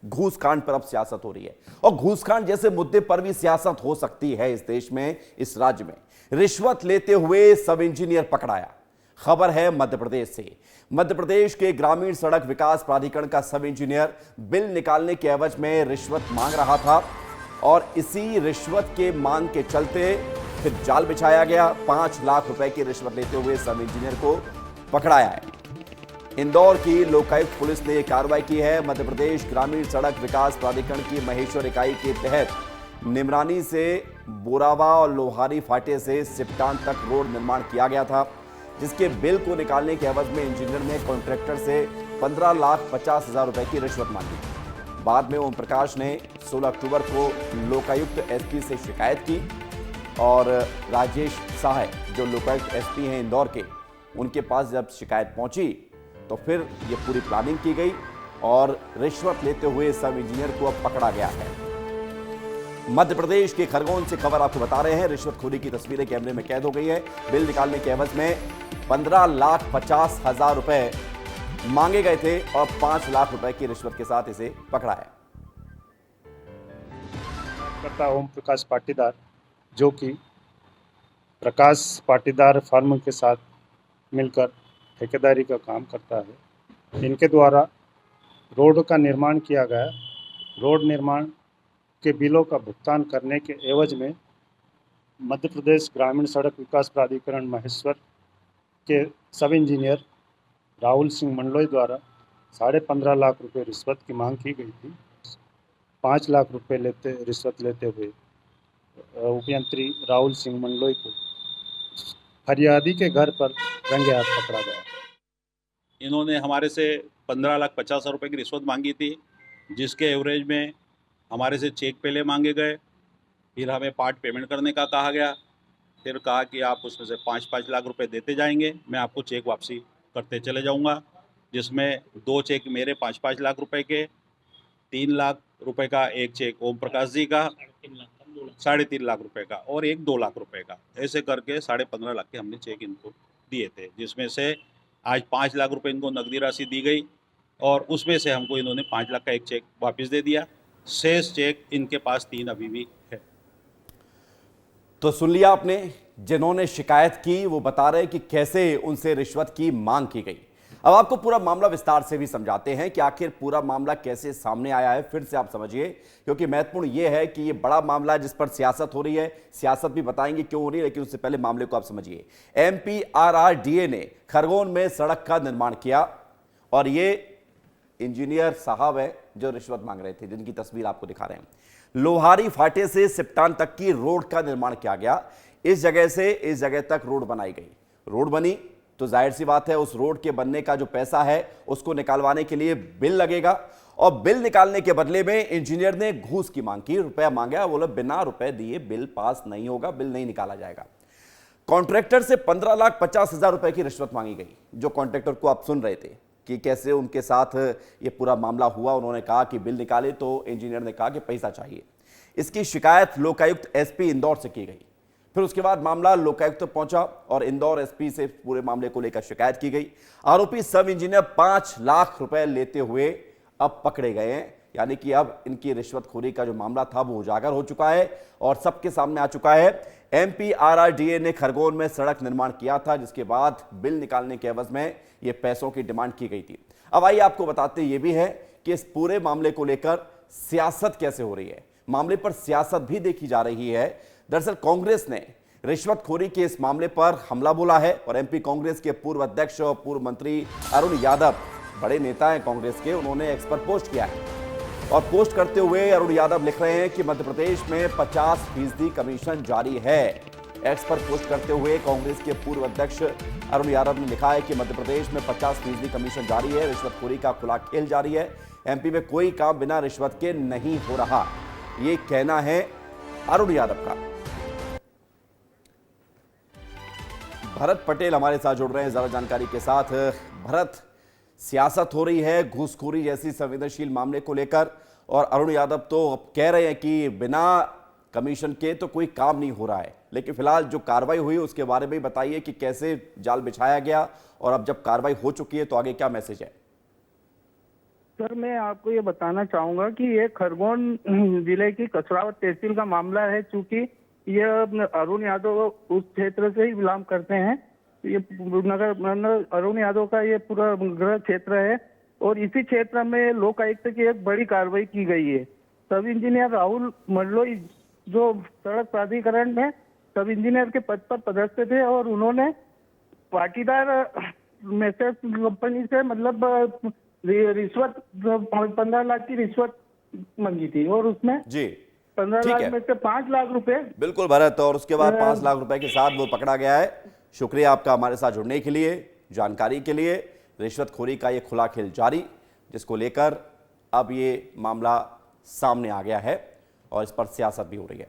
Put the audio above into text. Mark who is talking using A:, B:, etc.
A: घूसकांड पर अब सियासत हो रही है और घूसकांड जैसे मुद्दे पर भी सियासत हो सकती है इस देश में, इस राज्य में। रिश्वत लेते हुए सब इंजीनियर पकड़ाया। खबर है मध्य प्रदेश से। मध्य प्रदेश के ग्रामीण सड़क विकास प्राधिकरण का सब इंजीनियर बिल निकालने के एवज में रिश्वत मांग रहा था और इसी रिश्वत के मांग के चलते फिर जाल बिछाया गया। 5 लाख रुपए की रिश्वत लेते हुए सब इंजीनियर को पकड़ाया है। इंदौर की लोकायुक्त पुलिस ने यह कार्रवाई की है। मध्य प्रदेश ग्रामीण सड़क विकास प्राधिकरण की महेश्वर इकाई के तहत निमरानी से बोरावा और लोहारी फाटे से सिपटान तक रोड निर्माण किया गया था, जिसके बिल को निकालने के एवज में इंजीनियर ने कॉन्ट्रैक्टर से 15,50,000 रुपए की रिश्वत मांगी। बाद में ओम प्रकाश ने 16 अक्टूबर को लोकायुक्त एसपी से शिकायत की और राजेश साह जो लोकायुक्त एसपी हैं इंदौर के, उनके पास जब शिकायत पहुंची तो फिर ये पूरी प्लानिंग की गई और रिश्वत लेते हुए सब इंजीनियर को अब पकड़ा गया है। मध्य प्रदेश के खरगोन से खबर आपको बता रहे हैं। रिश्वतखोरी की तस्वीरें कैमरे में कैद हो गई है। बिल निकालने के एवज में 15,50,000 रुपए मांगे गए थे और 5 लाख रुपए की रिश्वत के साथ इसे पकड़ा है।
B: करता ओम प्रकाश पाटीदार, जो कि प्रकाश पाटीदार फार्म के साथ मिलकर ठेकेदारी का काम करता है। इनके द्वारा रोड का निर्माण किया गया। रोड निर्माण के बिलों का भुगतान करने के एवज में मध्य प्रदेश ग्रामीण सड़क विकास प्राधिकरण महेश्वर के सब इंजीनियर राहुल सिंह मंडलोई द्वारा 15.5 लाख रुपए रिश्वत की मांग की गई थी। 5 लाख रुपए रिश्वत लेते हुए उपयंत्री राहुल सिंह मंडलोई को फरियादी के घर पर रंगे हाथ पकड़ा गया।
C: इन्होंने हमारे से 15,50,000 रुपए की रिश्वत मांगी थी, जिसके एवरेज में हमारे से चेक पहले मांगे गए, फिर हमें पार्ट पेमेंट करने का कहा गया। फिर कहा कि आप उसमें से 5-5 लाख रुपए देते जाएंगे, मैं आपको चेक वापसी करते चले जाऊंगा, जिसमें 2 चेक मेरे 5-5 लाख रुपए के, 3 लाख रुपए का एक चेक ओम प्रकाश जी का, 3.5 लाख रुपए का और एक 2 लाख रुपए का, ऐसे करके 15.5 लाख के हमने चेक इनको दिए थे, जिसमें से आज 5 लाख रुपए इनको नकदी राशि दी गई और उसमें से हमको इन्होंने 5 लाख का एक चेक वापस दे दिया। शेष चेक इनके पास 3 अभी भी है।
A: तो सुन लिया आपने, जिन्होंने शिकायत की वो बता रहे कि कैसे उनसे रिश्वत की मांग की गई। अब आपको पूरा मामला विस्तार से भी समझाते हैं कि आखिर पूरा मामला कैसे सामने आया है। फिर से आप समझिए, क्योंकि महत्वपूर्ण यह है कि यह बड़ा मामला है जिस पर सियासत हो रही है। सियासत भी बताएंगे क्यों हो रही है, लेकिन उससे पहले मामले को आप समझिए। MPRRDA ने खरगोन में सड़क का निर्माण किया और ये इंजीनियर साहब है जो रिश्वत मांग रहे थे, जिनकी तस्वीर आपको दिखा रहे हैं। लोहारी फाटे से सिपटान तक की रोड का निर्माण किया गया। इस जगह से इस जगह तक रोड बनाई गई। रोड बनी तो जाहिर सी बात है उस रोड के बनने का जो पैसा है उसको निकालवाने के लिए बिल लगेगा और बिल निकालने के बदले में इंजीनियर ने घूस की मांग की, रुपया मांगा। बोले बिना रुपए दिए बिल पास नहीं होगा, बिल नहीं निकाला जाएगा। कॉन्ट्रैक्टर से 15,50,000 रुपए की रिश्वत मांगी गई। जो कॉन्ट्रैक्टर को आप सुन रहे थे कि कैसे उनके साथ ये पूरा मामला हुआ, उन्होंने कहा कि बिल निकाले तो इंजीनियर ने कहा कि पैसा चाहिए। इसकी शिकायत लोकायुक्त एसपी इंदौर से की गई। फिर उसके बाद मामला लोकायुक्त तक पहुंचा और इंदौर एसपी से पूरे मामले को लेकर शिकायत की गई। आरोपी सब इंजीनियर 5 लाख रुपए लेते हुए अब पकड़े गए हैं। यानी कि अब इनकी रिश्वतखोरी का जो मामला था वो उजागर हो चुका है और सबके सामने आ चुका है। MPRRDA ने खरगोन में सड़क निर्माण किया था, जिसके बाद बिल निकालने के एवज में ये पैसों की डिमांड की गई थी। अब आइए आपको बताते ये भी है कि इस पूरे मामले को लेकर सियासत कैसे हो रही है। मामले पर सियासत भी देखी जा रही है। दरअसल कांग्रेस ने रिश्वतखोरी के इस मामले पर हमला बोला है और MP कांग्रेस के पूर्व अध्यक्ष और पूर्व मंत्री अरुण यादव, बड़े नेता हैं कांग्रेस के, उन्होंने एक्स पर पोस्ट किया है और पोस्ट करते हुए अरुण यादव लिख रहे हैं कि मध्य प्रदेश में 50% कमीशन जारी है। एक्स पर पोस्ट करते हुए कांग्रेस के पूर्व अध्यक्ष अरुण यादव ने लिखा है कि मध्य प्रदेश में 50% कमीशन जारी है, रिश्वतखोरी का खुला खेल जारी है, MP में कोई काम बिना रिश्वत के नहीं हो रहा। ये कहना है अरुण यादव का। भरत पटेल हमारे साथ जुड़ रहे हैं ज्यादा जानकारी के साथ। भरत, सियासत हो रही है घूसखोरी जैसी संवेदनशील मामले को लेकर और अरुण यादव तो अब कह रहे हैं कि बिना कमीशन के तो कोई काम नहीं हो रहा है, लेकिन फिलहाल जो कार्रवाई हुई उसके बारे में बताइए कि कैसे जाल बिछाया गया और अब जब कार्रवाई हो चुकी है तो आगे क्या मैसेज है।
D: सर मैं आपको ये बताना चाहूंगा कि ये खरगोन जिले की कसरावत तहसील का मामला है। चूंकि ये अरुण यादव उस क्षेत्र से ही बिलोंग करते हैं। ये नगर अरुण यादव का ये पूरा गृह क्षेत्र है और इसी क्षेत्र में लोक आयुक्त की एक बड़ी कार्रवाई की गई है। सब इंजीनियर राहुल मंडलोई जो सड़क प्राधिकरण में सब इंजीनियर के पद पर पदस्थ थे और उन्होंने पाटीदार मैसेज कंपनी से मतलब रिश्वत 15 लाख की रिश्वत मांगी थी और उसमें
A: जी
D: 15
A: ठीक
D: लाख
A: है।
D: में से 5 लाख रुपए
A: बिल्कुल भरत, और उसके बाद 5 लाख रुपए के साथ वो पकड़ा गया है। शुक्रिया आपका हमारे साथ जुड़ने के लिए, जानकारी के लिए। रिश्वतखोरी का ये खुला खेल जारी, जिसको लेकर अब ये मामला सामने आ गया है और इस पर सियासत भी हो रही है।